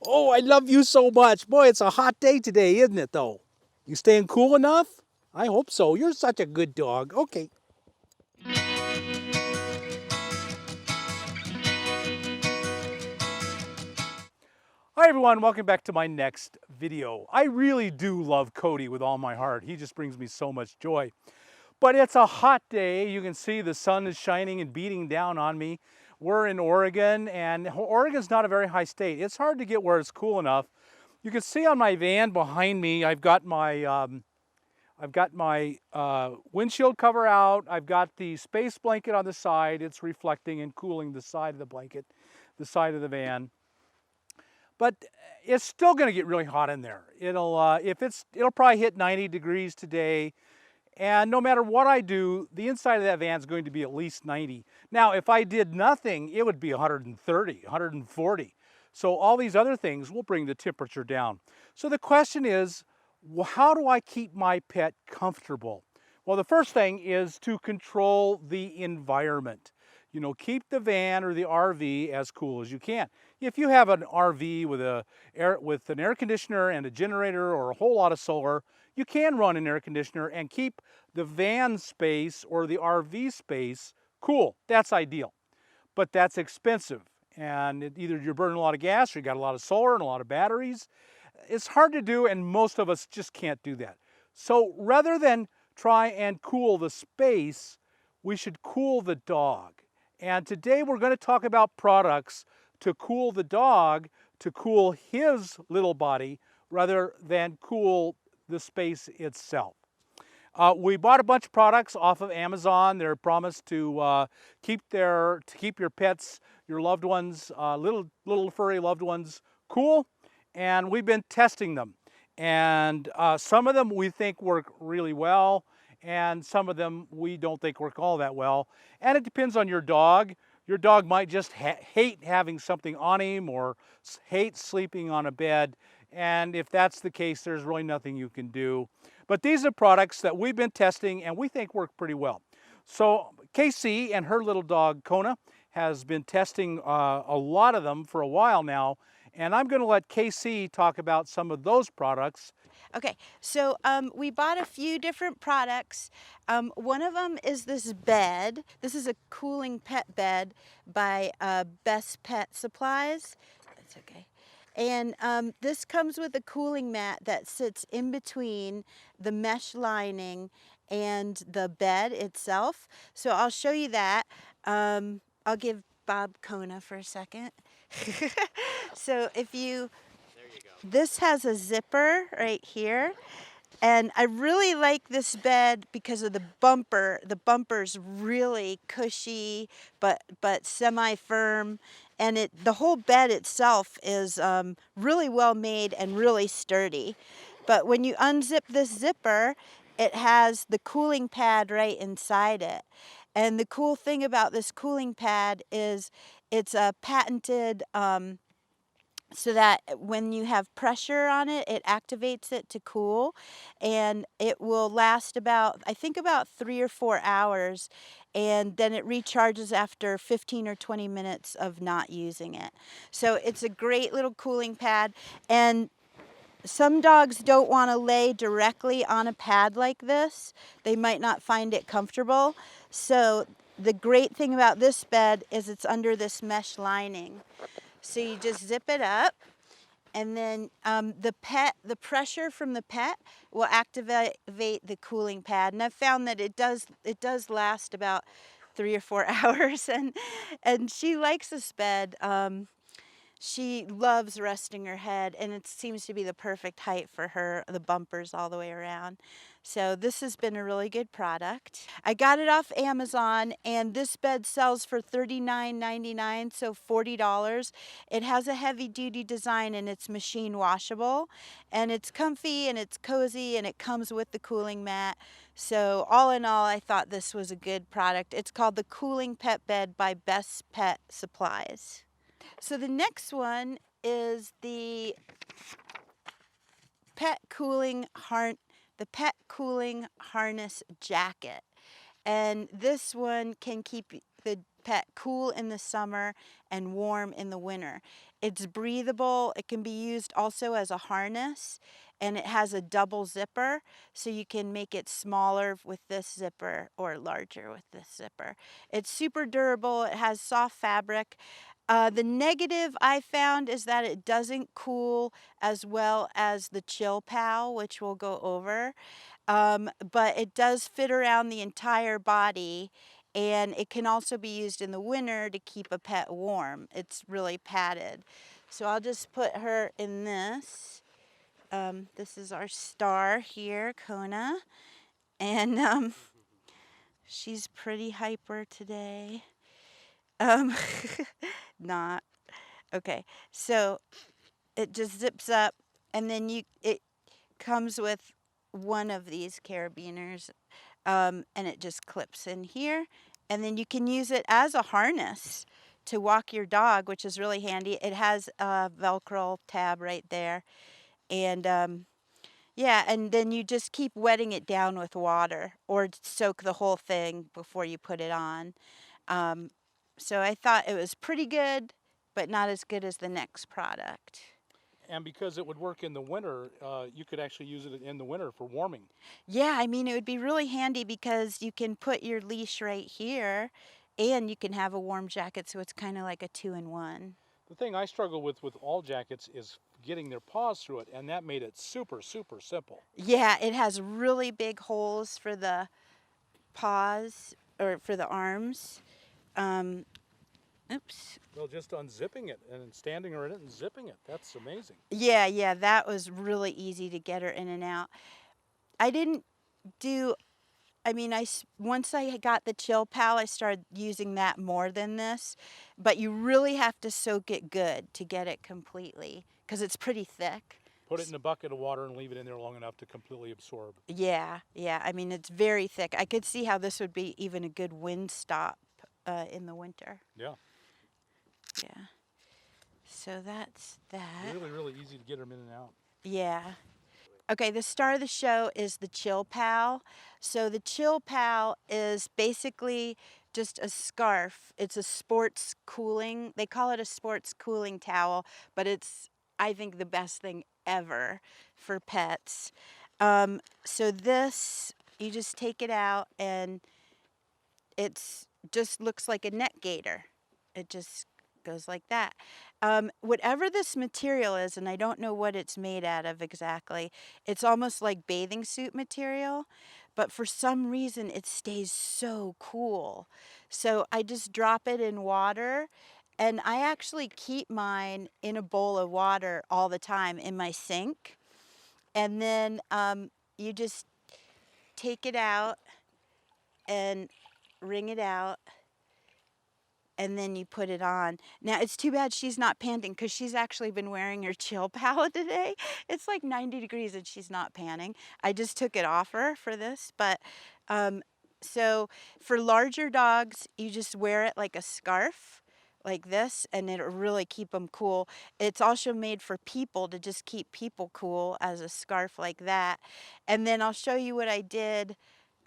Oh, I love you so much. Boy, it's a hot day today, isn't it, though? You staying cool enough? I hope so. You're such a good dog. Okay. Hi, everyone. Welcome back to my next video. I really do love Cody with all my heart. He just brings me so much joy. But it's a hot day. You can see the sun is shining and beating down on me. We're in Oregon, and Oregon's not a very high state. It's hard to get where it's cool enough. You can see on my van behind me, I've got my windshield cover out. I've got the space blanket on the side. It's reflecting and cooling the side of the blanket, the side of the van. But it's still going to get really hot in there. It'll probably hit 90 degrees today. And no matter what I do, the inside of that van is going to be at least 90. Now, if I did nothing, it would be 130, 140. So all these other things will bring the temperature down. So the question is, how do I keep my pet comfortable? Well, the first thing is to control the environment. You know, keep the van or the RV as cool as you can. If you have an RV with an air conditioner and a generator or a whole lot of solar, you can run an air conditioner and keep the van space or the RV space cool. That's ideal. But that's expensive. And either you're burning a lot of gas or you got a lot of solar and a lot of batteries. It's hard to do, and most of us just can't do that. So rather than try and cool the space, we should cool the dog. And today we're going to talk about products to cool the dog, to cool his little body, rather than cool the space itself. We bought a bunch of products off of Amazon. They're promised to keep your pets, your loved ones, little furry loved ones, cool. And we've been testing them. And some of them we think work really well, and some of them we don't think work all that well. And it depends on your dog. Your dog might just hate having something on him or hate sleeping on a bed. And if that's the case, there's really nothing you can do. But these are products that we've been testing and we think work pretty well. So Casey and her little dog Kona has been testing a lot of them for a while now. And I'm going to let Casey talk about some of those products. Okay, so we bought a few different products. One of them is this bed. This is a cooling pet bed by Best Pet Supplies. That's okay. And this comes with a cooling mat that sits in between the mesh lining and the bed itself. So I'll show you that. I'll give Bob Kona for a second. So this has a zipper right here. And I really like this bed because of the bumper. The bumper's really cushy, but semi-firm. And the whole bed itself is really well made and really sturdy. But when you unzip this zipper, it has the cooling pad right inside it. And the cool thing about this cooling pad is it's a patented so that when you have pressure on it, it activates it to cool, and it will last about, I think, about 3 or 4 hours, and then it recharges after 15 or 20 minutes of not using it. So it's a great little cooling pad, and some dogs don't want to lay directly on a pad like this. They might not find it comfortable. So the great thing about this bed is it's under this mesh lining. So you just zip it up, and then the pressure from the pet will activate the cooling pad. And I've found that it does last about 3 or 4 hours, and she likes this bed. She loves resting her head, and it seems to be the perfect height for her, the bumpers all the way around. So this has been a really good product. I got it off Amazon, and this bed sells for $39.99, so $40. It has a heavy-duty design, and it's machine washable, and it's comfy, and it's cozy, and it comes with the cooling mat. So all in all, I thought this was a good product. It's called the Cooling Pet Bed by Best Pet Supplies. So the next one is the pet cooling harness jacket. And this one can keep the pet cool in the summer and warm in the winter. It's breathable. It can be used also as a harness, and it has a double zipper, so you can make it smaller with this zipper or larger with this zipper. It's super durable. It has soft fabric. The negative I found is that it doesn't cool as well as the Chill Pal, which we'll go over. But it does fit around the entire body, and it can also be used in the winter to keep a pet warm. It's really padded. So I'll just put her in this. This is our star here, Kona, and she's pretty hyper today. Um, not. Okay, so it just zips up, and then it comes with one of these carabiners, and it just clips in here, and then you can use it as a harness to walk your dog, which is really handy. It has a Velcro tab right there, and yeah, and then you just keep wetting it down with water or soak the whole thing before you put it on. Um, so I thought it was pretty good, but not as good as the next product. And because it would work in the winter, you could actually use it in the winter for warming. Yeah, I mean, it would be really handy because you can put your leash right here and you can have a warm jacket, so it's kind of like a 2-in-1. The thing I struggle with all jackets is getting their paws through it, and that made it super, super simple. Yeah, it has really big holes for the paws or for the arms. Um, oops. Well, just unzipping it and standing her in it and zipping it, that's amazing. Yeah, that was really easy to get her in and out. I didn't do I mean, once I got the Chill Pal, I started using that more than this. But you really have to soak it good to get it completely because it's pretty thick. Put it in a bucket of water and leave it in there long enough to completely absorb. Yeah. I mean, it's very thick. I could see how this would be even a good wind stop in the winter. Yeah. Yeah. So that's that. Really, really easy to get them in and out. Yeah. Okay, the star of the show is the Chill Pal. So the Chill Pal is basically just a scarf. It's a sports cooling. They call it a sports cooling towel, but it's, I think, the best thing ever for pets. So this, you just take it out and it's just looks like a net gaiter. It just goes like that. Whatever this material is, and I don't know what it's made out of exactly, it's almost like bathing suit material, but for some reason it stays so cool. So I just drop it in water, and I actually keep mine in a bowl of water all the time in my sink. And then you just take it out and wring it out, and then you put it on. Now, it's too bad she's not panting because she's actually been wearing her Chill Pal today. It's like 90 degrees and she's not panting. I just took it off her for this. But so for larger dogs, you just wear it like a scarf like this, and it'll really keep them cool. It's also made for people to just keep people cool as a scarf like that. And then I'll show you what I did.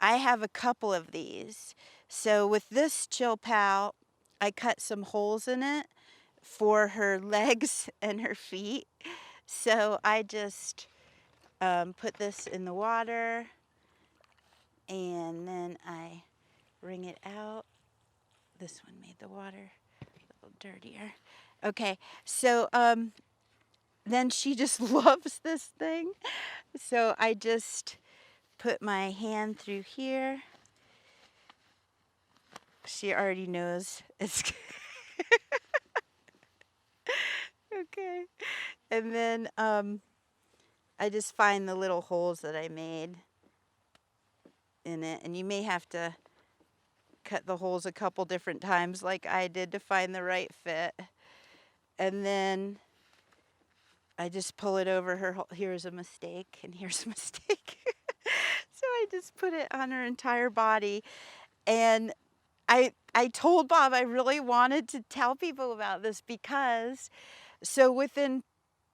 I have a couple of these. So with this Chill Pal, I cut some holes in it for her legs and her feet. So I just put this in the water, and then I wring it out. This one made the water a little dirtier. Okay, so then she just loves this thing. So I just put my hand through here. She already knows it's okay. And then I just find the little holes that I made in it. And you may have to cut the holes a couple different times like I did to find the right fit. And then I just pull it over her. Here's a mistake, and here's a mistake. So I just put it on her entire body. And I told Bob I really wanted to tell people about this because so within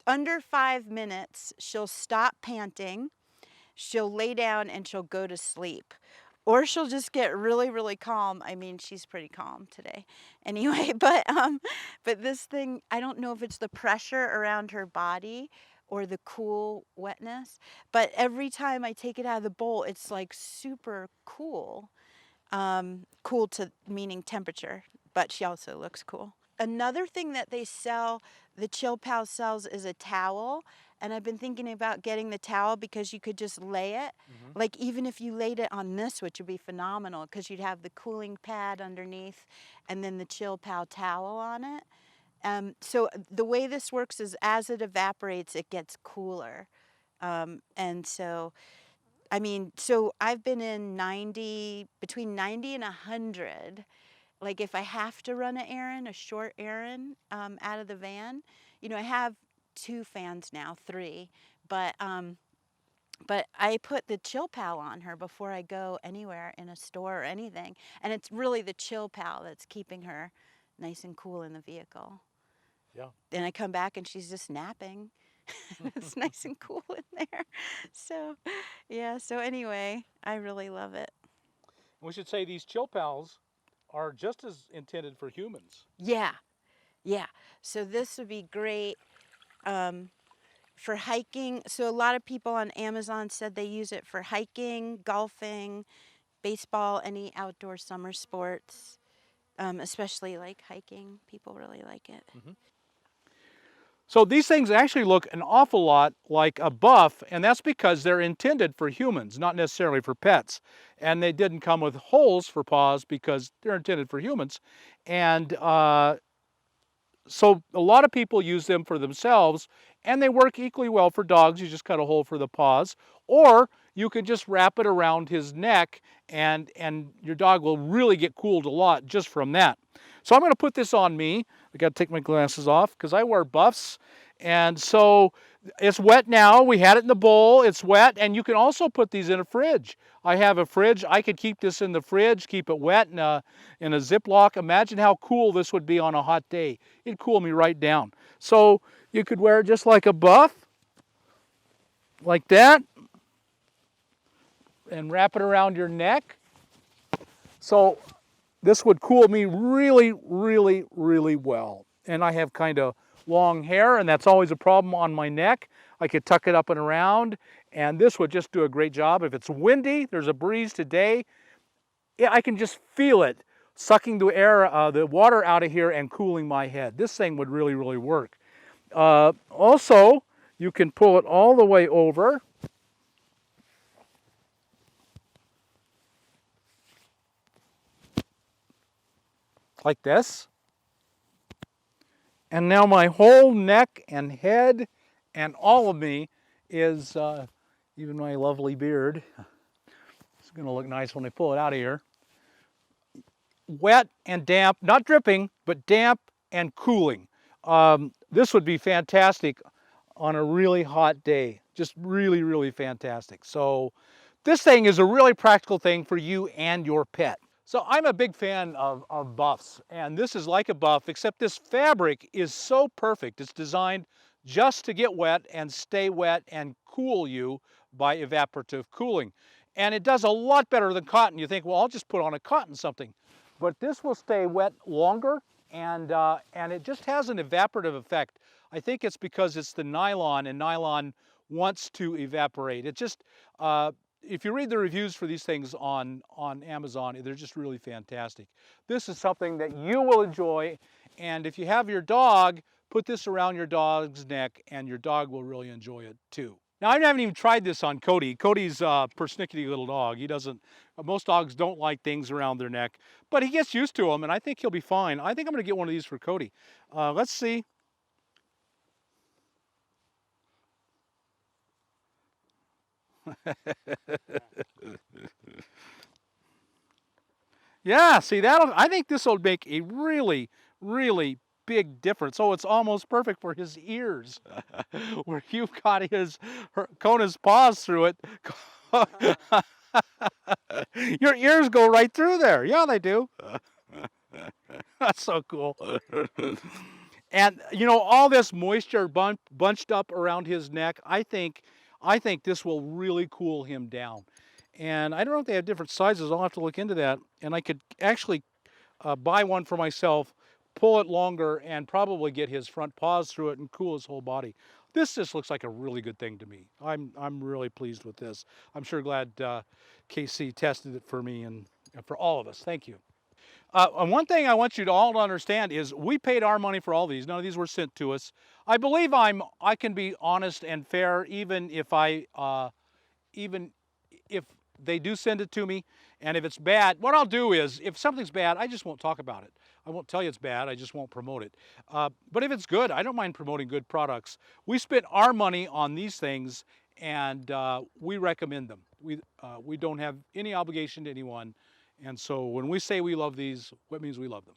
under 5 minutes, she'll stop panting, she'll lay down, and she'll go to sleep. or she'll just get really, really calm. I mean, she's pretty calm today anyway, but this thing, I don't know if it's the pressure around her body or the cool wetness, but every time I take it out of the bowl, it's like super cool. Cool to meaning temperature, but she also looks cool. Another thing that they sell, the Chill Pal sells, is a towel. And I've been thinking about getting the towel because you could just lay it. Like even if you laid it on this, which would be phenomenal because you'd have the cooling pad underneath and then the Chill Pal towel on it. So the way this works is as it evaporates, it gets cooler. And so I mean, so I've been in between 90 and 100. Like if I have to run an errand, a short errand out of the van, you know, I have 2 fans now, 3, but I put the Chill Pal on her before I go anywhere in a store or anything, and it's really the Chill Pal that's keeping her nice and cool in the vehicle. Yeah. Then I come back and she's just napping. It's nice and cool in there. So, yeah, so anyway, I really love it. We should say these Chill Pals are just as intended for humans. Yeah, yeah. So this would be great for hiking. So a lot of people on Amazon said they use it for hiking, golfing, baseball, any outdoor summer sports, especially like hiking. People really like it. So these things actually look an awful lot like a buff, and that's because they're intended for humans, not necessarily for pets. And they didn't come with holes for paws because they're intended for humans. And so a lot of people use them for themselves, and they work equally well for dogs. You just cut a hole for the paws, or you can just wrap it around his neck, and your dog will really get cooled a lot just from that. So I'm going to put this on me. I got to take my glasses off because I wear buffs, and so it's wet now. We had it in the bowl. It's wet, and you can also put these in a fridge. I have a fridge. I could keep this in the fridge, keep it wet in a Ziploc. Imagine how cool this would be on a hot day. It'd cool me right down. So you could wear it just like a buff, like that, and wrap it around your neck. So this would cool me really, really, really well. And I have kind of long hair, and that's always a problem on my neck. I could tuck it up and around, and this would just do a great job. If it's windy, there's a breeze today, I can just feel it sucking the air, the water out of here and cooling my head. This thing would really, really work. Also, you can pull it all the way over. Like this. And now my whole neck and head and all of me is, even my lovely beard, it's going to look nice when I pull it out of here, wet and damp, not dripping, but damp and cooling. This would be fantastic on a really hot day. Just really, really fantastic. So this thing is a really practical thing for you and your pet. So I'm a big fan of buffs, and this is like a buff, except this fabric is so perfect. It's designed just to get wet and stay wet and cool you by evaporative cooling. And it does a lot better than cotton. You think, well, I'll just put on a cotton something. But this will stay wet longer, and it just has an evaporative effect. I think it's because it's the nylon, and nylon wants to evaporate. It just, if you read the reviews for these things on Amazon, they're just really fantastic. This is something that you will enjoy, and if you have your dog, put this around your dog's neck, and your dog will really enjoy it too. Now, I haven't even tried this on Cody. Cody's a persnickety little dog. He doesn't, most dogs don't like things around their neck, but he gets used to them, and I think he'll be fine. I think I'm going to get one of these for Cody. Let's see. Yeah, see, I think this will make a really, really big difference. Oh, it's almost perfect for his ears, where you've got Kona's paws through it. Your ears go right through there. Yeah, they do. That's so cool. And you know, all this moisture bunched up around his neck, I think this will really cool him down. And I don't know if they have different sizes. I'll have to look into that. And I could actually buy one for myself, pull it longer, and probably get his front paws through it and cool his whole body. This just looks like a really good thing to me. I'm really pleased with this. I'm sure glad KC tested it for me and for all of us. Thank you. And one thing I want you to all to understand is we paid our money for all these. None of these were sent to us. I believe I can be honest and fair even if they do send it to me, and if it's bad, what I'll do is, if something's bad, I just won't talk about it. I won't tell you it's bad, I just won't promote it. But if it's good, I don't mind promoting good products. We spent our money on these things, and we recommend them. We don't have any obligation to anyone, and so when we say we love these, what means we love them.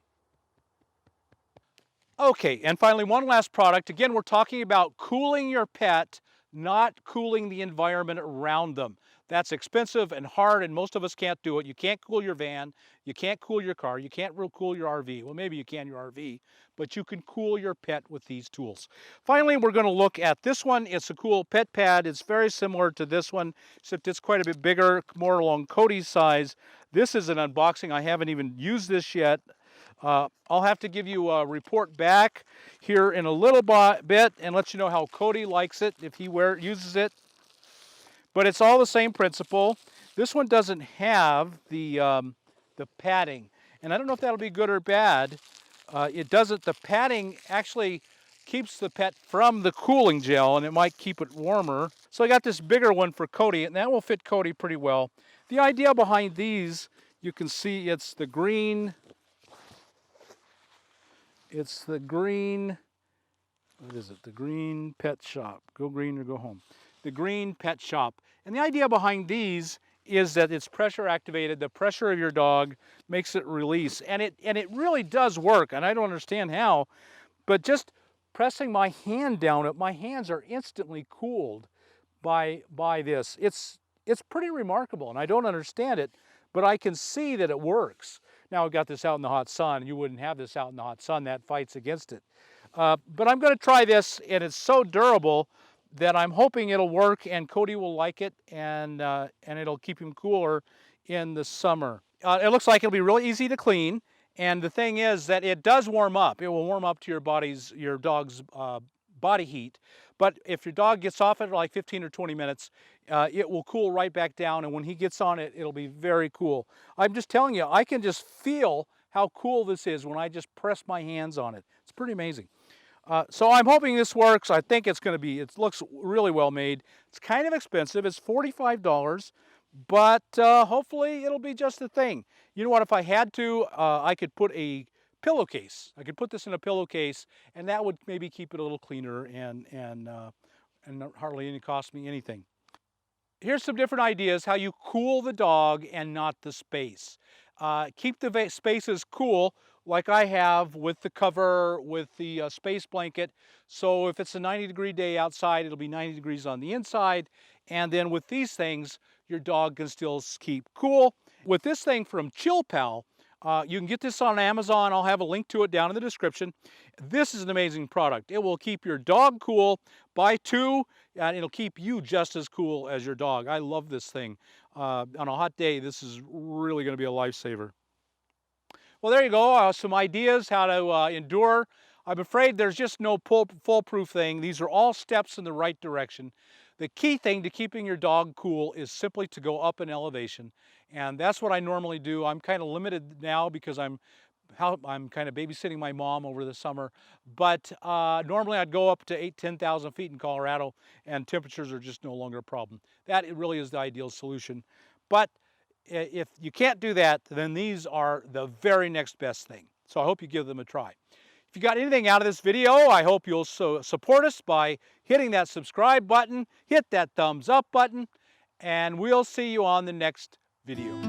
Okay, and finally, one last product. Again, we're talking about cooling your pet, not cooling the environment around them. That's expensive and hard, and most of us can't do it. You can't cool your van, you can't cool your car, you can't cool your RV. Well, maybe you can your RV, but you can cool your pet with these tools. Finally, we're going to look at this one. It's a cool pet pad. It's very similar to this one, except it's quite a bit bigger, more along Cody's size. This is an unboxing. I haven't even used this yet. I'll have to give you a report back here in a little bit and let you know how Cody likes it if he uses it. But it's all the same principle. This one doesn't have the padding, and I don't know if that'll be good or bad. It doesn't. The padding actually keeps the pet from the cooling gel, and it might keep it warmer. So I got this bigger one for Cody, and that will fit Cody pretty well. The idea behind these, you can see it's the green. It's the green, what is it? The Green Pet Shop. Go green or go home. The Green Pet Shop. And the idea behind these is that it's pressure activated. The pressure of your dog makes it release. And it really does work. And I don't understand how, but just pressing my hand down it, my hands are instantly cooled by this. It's pretty remarkable, and I don't understand it, but I can see that it works. Now I've got this out in the hot sun. You wouldn't have this out in the hot sun. That fights against it. But I'm going to try this, and it's so durable that I'm hoping it'll work, and Cody will like it, and it'll keep him cooler in the summer. It looks like it'll be really easy to clean, and the thing is that it does warm up. It will warm up to your dog's body heat. But if your dog gets off it for like 15 or 20 minutes, it will cool right back down, and when he gets on it, it'll be very cool. I'm just telling you, I can just feel how cool this is when I just press my hands on it. It's pretty amazing. So I'm hoping this works. I think it's going to be, it looks really well made. It's kind of expensive. It's $45, but hopefully it'll be just the thing. You know what, if I had to, I could put a pillowcase. I could put this in a pillowcase, and that would maybe keep it a little cleaner and hardly any cost me anything. Here's some different ideas how you cool the dog and not the space. Keep the spaces cool, like I have with the cover, with the space blanket. So if it's a 90-degree day outside, it'll be 90 degrees on the inside. And then with these things, your dog can still keep cool. With this thing from Chill Pal, you can get this on Amazon. I'll have a link to it down in the description. This is an amazing product. It will keep your dog cool. Buy two, and it'll keep you just as cool as your dog. I love this thing. On a hot day, this is really going to be a lifesaver. Well, there you go. Some ideas how to endure. I'm afraid there's just no foolproof thing. These are all steps in the right direction. The key thing to keeping your dog cool is simply to go up in elevation. And that's what I normally do. I'm kind of limited now because I'm kind of babysitting my mom over the summer. But normally I'd go up to 10,000 feet in Colorado, and temperatures are just no longer a problem. That it really is the ideal solution. But if you can't do that, then these are the very next best thing. So I hope you give them a try. If you got anything out of this video, I hope you'll support us by hitting that subscribe button, hit that thumbs up button, and we'll see you on the next video.